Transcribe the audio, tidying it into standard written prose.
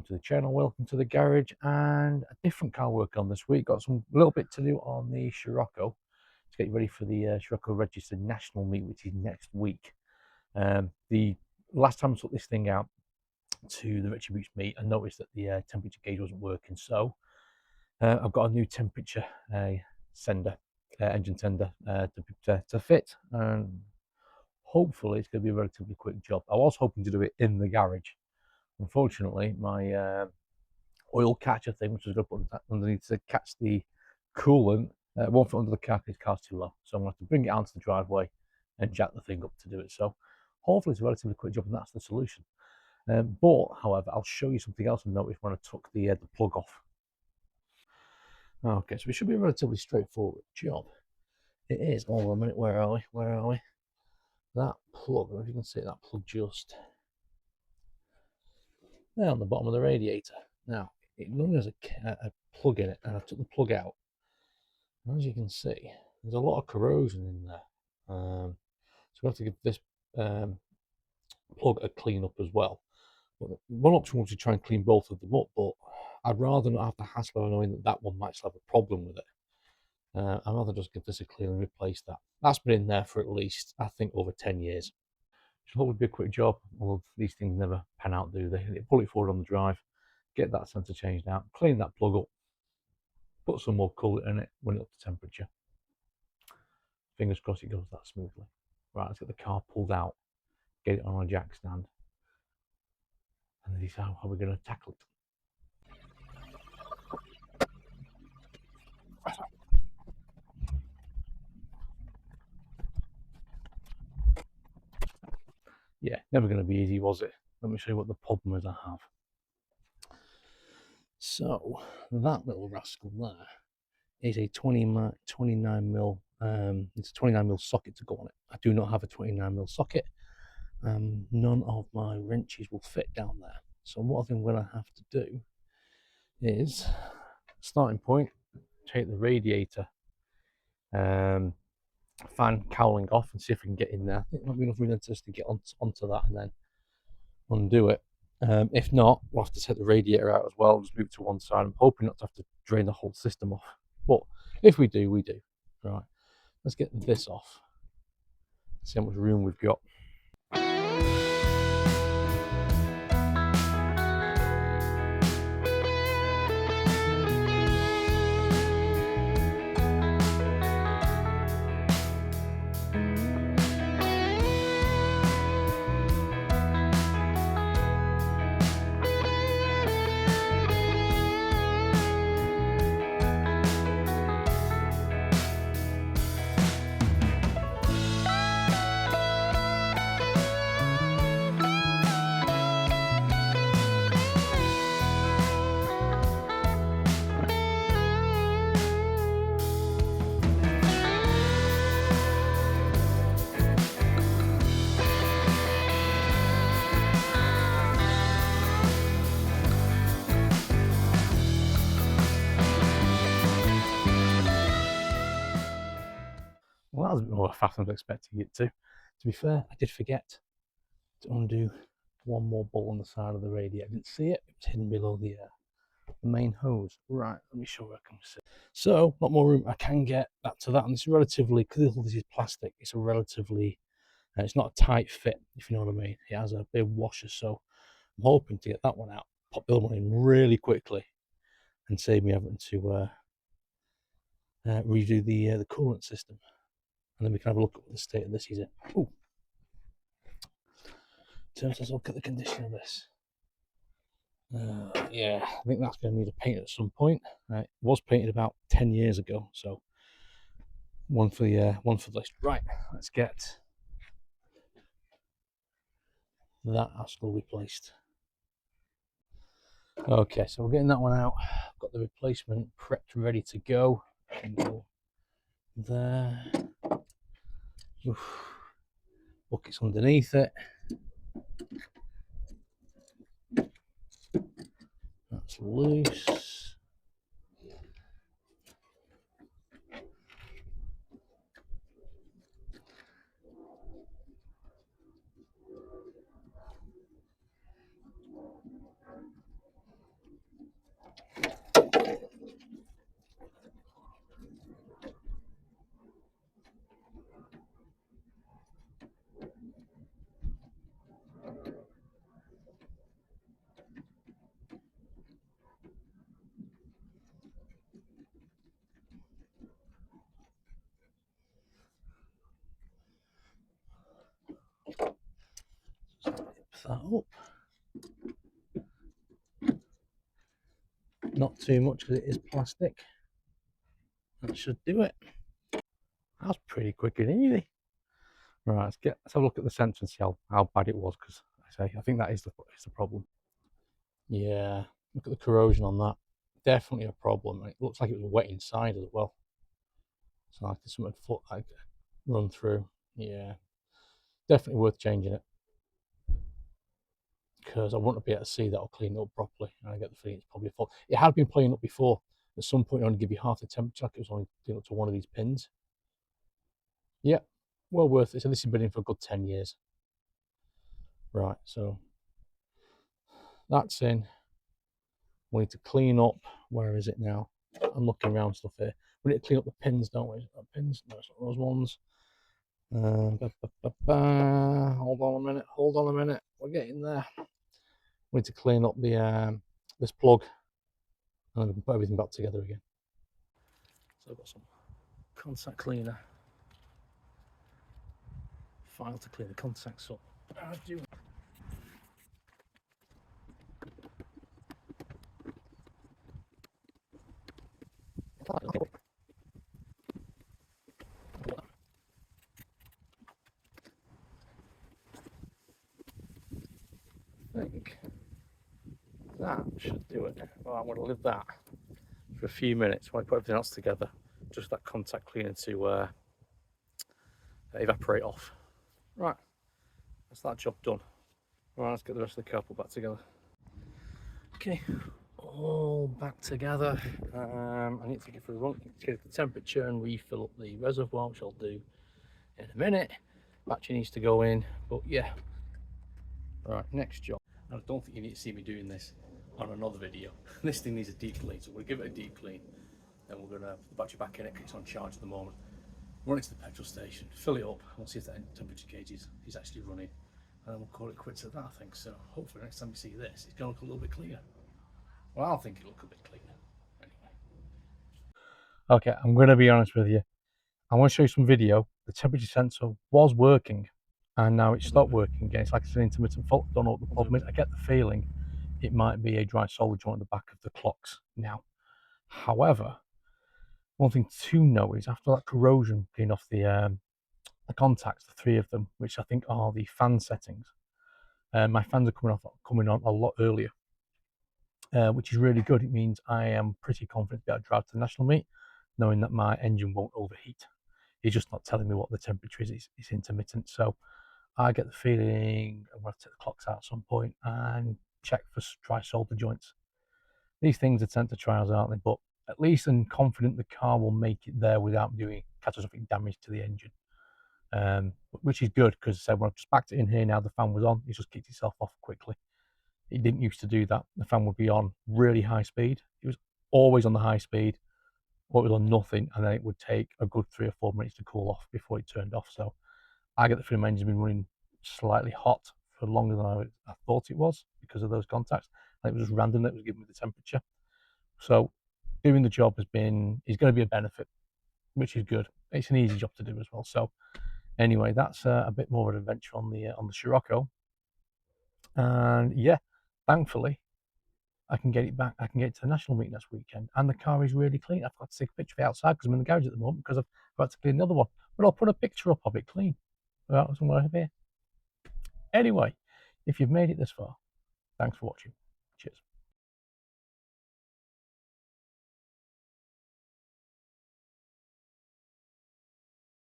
to the channel, welcome to the garage, and a different car work on this week. Got some little bit to do on the Scirocco to get you ready for the Scirocco registered national meet, which is next week. The last time I took this thing out to the Richie Beach meet, I noticed that the temperature gauge wasn't working, so I've got a new temperature sender, engine sender to fit, and hopefully it's going to be a relatively quick job. I was hoping to do it in the garage. Unfortunately, my oil catcher thing, which was going to put underneath to catch the coolant, won't fit under the car because the car's too low. So I'm going to have to bring it onto the driveway and jack the thing up to do it. So hopefully it's a relatively quick job, and that's the solution. But, however, I'll show you something else I noticed when I took the plug off. Okay, so it should be a relatively straightforward job. It is. Hold on a minute, where are we? Where are we? That plug, I don't know if you can see that plug just there on the bottom of the radiator. Now, it normally has a plug in it, and I took the plug out. And as you can see, there's a lot of corrosion in there. So we have to give this plug a clean up as well. But one option was to try and clean both of them up, but I'd rather not have the hassle of knowing that that one might still have a problem with it. I'd rather just give this a clean and replace that. That's been in there for at least, I think, over 10 years. Should hopefully be a quick job, although these things never pan out, do they? They pull it forward on the drive, get that sensor changed out, clean that plug up, put some more coolant in it when it's up to temperature. Fingers crossed it goes that smoothly. Right, let's get the car pulled out, get it on a jack stand, and then decide how we're going to tackle it. Yeah, never going to be easy, was it? Let me show you what the problem is I have. So, that little rascal there is a 29mm, it's a 29mm socket to go on it. I do not have a 29mm socket. None of my wrenches will fit down there. So what I think I'm going to have to do is, starting point, take the radiator fan cowling off and see if we can get in there. I think there might be enough room just to get onto that and then undo it. If not, we'll have to take the radiator out as well, just move it to one side. I'm hoping not to have to drain the whole system off, but if we do, we do. Right, let's get this off, see how much room we've got. Well, that was a bit more fast than I was expecting it to. To be fair, I did forget to undo one more bolt on the side of the radiator. I didn't see it, it was hidden below the main hose. Right, let me show where I can see. So, a lot more room. I can get back to that, and this is relatively, because this is plastic, it's a relatively, it's not a tight fit, if you know what I mean. It has a big washer, so I'm hoping to get that one out, pop the other one in really quickly, and save me having to redo the coolant system. And then we can have a look at the state of this. Ooh. Let's look at the condition of this. Yeah, I think that's going to need a paint at some point. It was painted about 10 years ago, so one for the list. Right, let's get that axle replaced. Okay, so we're getting that one out. I've got the replacement prepped, ready to go. Go there. Oof. Buckets underneath it. That's loose. that up. Not too much because it is plastic. That should do it. That's pretty quick and easy. Right, let's have a look at the sensor and see how bad it was, because I think that is the problem. Yeah, look at the corrosion on that. Definitely a problem. It looks like it was wet inside as well. So like something foot like run through. Yeah, definitely worth changing it, because I want to be able to see that I'll clean it up properly. And I get the feeling it's probably a fault. It had been playing up before. At some point, it only give you half the temperature. Like it was only doing up to one of these pins. Yeah, well worth it. So this has been in for a good 10 years. Right, so that's in. We need to clean up. Where is it now? I'm looking around stuff here. We need to clean up the pins, don't we? Pins? No, it's not those ones. Hold on a minute. Hold on a minute. We're getting there. We need to clean up the this plug, and then put everything back together again. So I've got some contact cleaner, file to clean the contacts up. I do. I think that should do it. Well, I'm going to leave that for a few minutes while I put everything else together. Just that contact cleaner to evaporate off. Right, that's that job done. Right, let's get the rest of the car put back together. Okay, all back together. I need to give it a run, check the temperature and refill up the reservoir, which I'll do in a minute. Battery needs to go in, but yeah. Right, next job. I don't think you need to see me doing this on another video. This thing needs a deep clean, so we'll give it a deep clean. Then we're gonna put the battery back in it because it's on charge at the moment. Run it to the petrol station, fill it up, and we'll see if that temperature gauge is actually running. And then we'll call it quits at that, I think. So hopefully next time you see this, it's gonna look a little bit cleaner. Well, I think it'll look a bit cleaner. Anyway. Okay, I'm going to be honest with you. I want to show you some video. The temperature sensor was working, and now it stopped working again. It's like it's an intermittent fault. Don't know what the problem is. I get the feeling it might be a dry solder joint at the back of the clocks now. However, one thing to note is after that corrosion cleaned off the contacts, the three of them, which I think are the fan settings, my fans are coming on a lot earlier. Which is really good. It means I am pretty confident to be able to drive to the national meet, knowing that my engine won't overheat. It's just not telling me what the temperature is. It's intermittent. So I get the feeling I'm going to take the clocks out at some point and check for dry solder joints. These things are sent to trials, aren't they? But at least I'm confident the car will make it there without doing catastrophic damage to the engine. Which is good, because I said when I've just backed it in here now, the fan was on, it just kicked itself off quickly. It didn't used to do that. The fan would be on really high speed. It was always on the high speed, or it was on nothing, and then it would take a good 3 or 4 minutes to cool off before it turned off. So I get the feeling my engine's been running slightly hot for longer than I thought it was because of those contacts. And it was just random that it was giving me the temperature. So doing the job is going to be a benefit, which is good. It's an easy job to do as well. So anyway, that's a bit more of an adventure on the Scirocco. And yeah, thankfully I can get it back. I can get it to the national meet next weekend, and the car is really clean. I've got to take a picture of it outside because I'm in the garage at the moment because I've got to clean the other one. But I'll put a picture up of it clean. Well, somewhere here. Anyway, if you've made it this far, thanks for watching. Cheers.